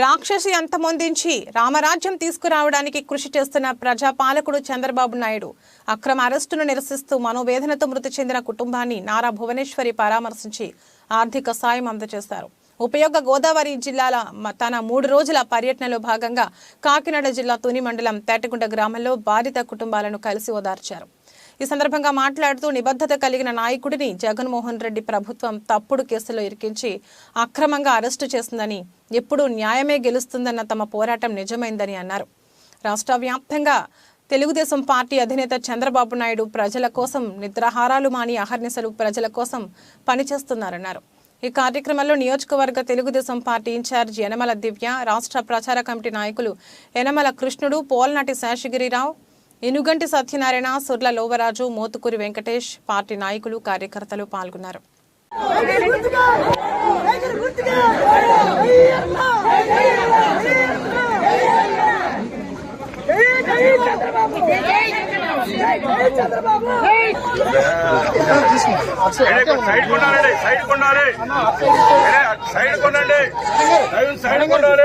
రాక్షసి అంతమొందించి రామరాజ్యం తీసుకురావడానికి కృషి చేస్తున్న ప్రజాపాలకుడు చంద్రబాబు నాయుడు అక్రమ అరెస్టును నిరసిస్తూ మనోవేదనతో మృతి చెందిన కుటుంబాన్ని నారా భువనేశ్వరి పరామర్శించి ఆర్థిక సాయం అందజేశారు. ఉపయోగ గోదావరి జిల్లాల తన 3 రోజుల పర్యటనలో భాగంగా కాకినాడ జిల్లా తుని మండలం తేటగుంట గ్రామంలో బాధిత కుటుంబాలను కలిసి ఓదార్చారు. ఈ సందర్భంగా మాట్లాడుతూ నిబద్ధత కలిగిన నాయకుడిని జగన్మోహన్ రెడ్డి ప్రభుత్వం తప్పుడు కేసులో ఇరికించి అక్రమంగా అరెస్టు చేసిందని, ఎప్పుడూ న్యాయమే గెలుస్తుందన్న తమ పోరాటం నిజమైందని అన్నారు. రాష్ట్ర వ్యాప్తంగా తెలుగుదేశం పార్టీ అధినేత చంద్రబాబు నాయుడు ప్రజల కోసం నిద్రాహారాలు మాని అహర్నిశలు ప్రజల కోసం పనిచేస్తున్నారన్నారు. ఈ కార్యక్రమంలో నియోజకవర్గ తెలుగుదేశం పార్టీ ఇన్ఛార్జ్ యనమల దివ్య, రాష్ట్ర ప్రచార కమిటీ నాయకులు యనమల కృష్ణుడు, పోల్నాటి శేషగిరిరావు, ఇనుగంటి సత్యనారాయణ, సుర్ల లోవరాజు, మోతుకూరి వెంకటేష్, పార్టీ నాయకులు, కార్యకర్తలు పాల్గొన్నారు. సైడ్ కొండాలి.